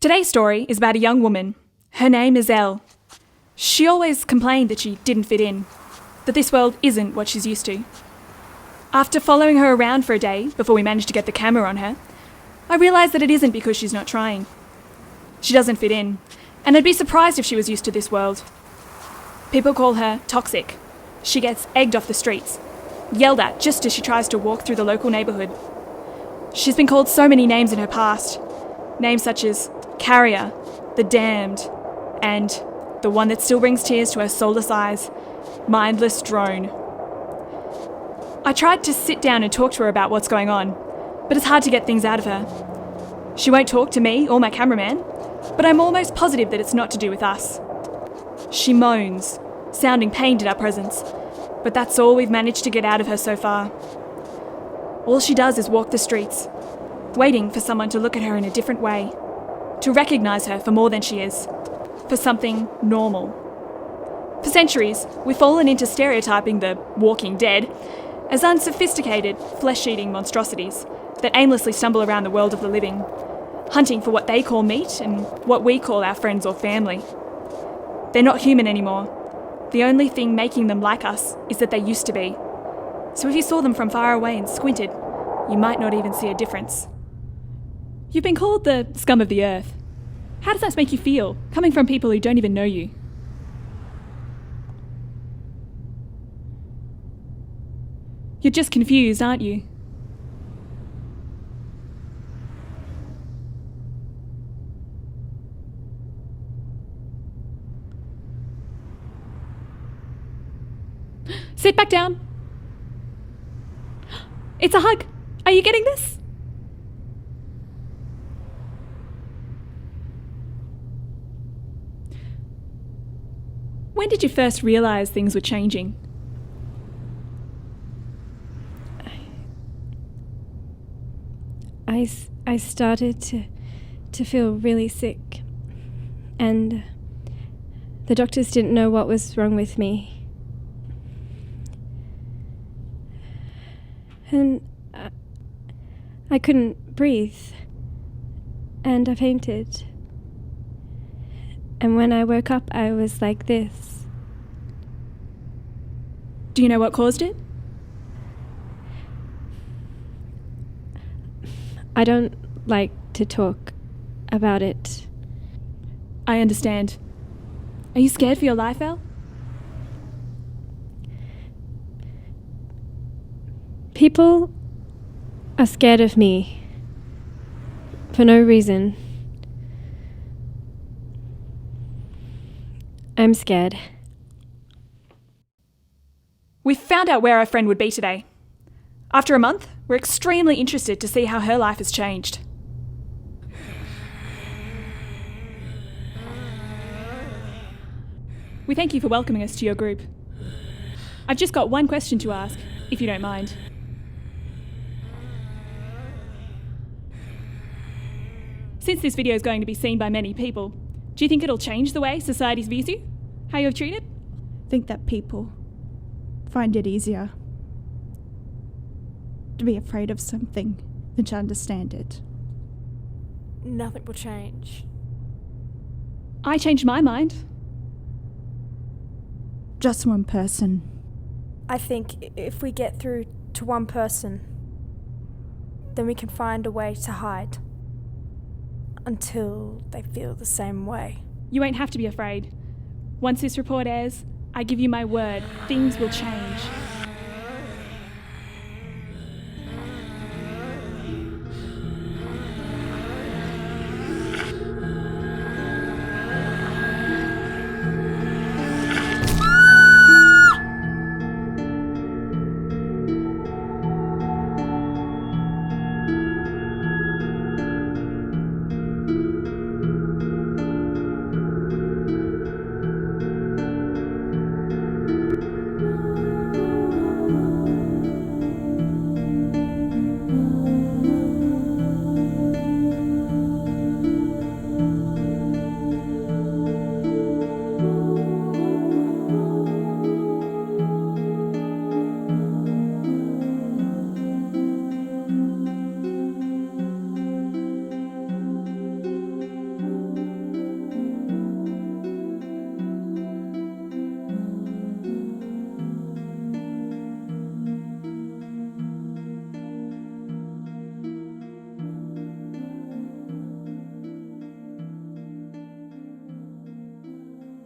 Today's story is about a young woman. Her name is Elle. She always complained that she didn't fit in, that this world isn't what she's used to. After following her around for a day before we managed to get the camera on her, I realised that it isn't because she's not trying. She doesn't fit in, and I'd be surprised if she was used to this world. People call her toxic. She gets egged off the streets, yelled at just as she tries to walk through the local neighbourhood. She's been called so many names in her past, names such as Carrier, the Damned, and the one that still brings tears to her soulless eyes, Mindless Drone. I tried to sit down and talk to her about what's going on, but it's hard to get things out of her. She won't talk to me or my cameraman, but I'm almost positive that it's not to do with us. She moans, sounding pained at our presence, but that's all we've managed to get out of her so far. All she does is walk the streets, waiting for someone to look at her in a different way, to recognise her for more than she is, for something normal. For centuries, we've fallen into stereotyping the walking dead as unsophisticated, flesh-eating monstrosities that aimlessly stumble around the world of the living, hunting for what they call meat and what we call our friends or family. They're not human anymore. The only thing making them like us is that they used to be. So if you saw them from far away and squinted, you might not even see a difference. You've been called the scum of the earth. How does that make you feel, coming from people who don't even know you? You're just confused, aren't you? Sit back down. It's a hug. Are you getting this? When did you first realise things were changing? I started to feel really sick, and the doctors didn't know what was wrong with me. And I couldn't breathe, and I fainted. And when I woke up, I was like this. Do you know what caused it? I don't like to talk about it. I understand. Are you scared for your life, Elle? People are scared of me for no reason. I'm scared. We've found out where our friend would be today. After a month, we're extremely interested to see how her life has changed. We thank you for welcoming us to your group. I've just got one question to ask, if you don't mind. Since this video is going to be seen by many people, do you think it'll change the way society views you? How you're treated? I think that people find it easier to be afraid of something than to understand it. Nothing will change. I changed my mind. Just one person. I think if we get through to one person, then we can find a way to hide until they feel the same way. You won't have to be afraid. Once this report airs, I give you my word, things will change.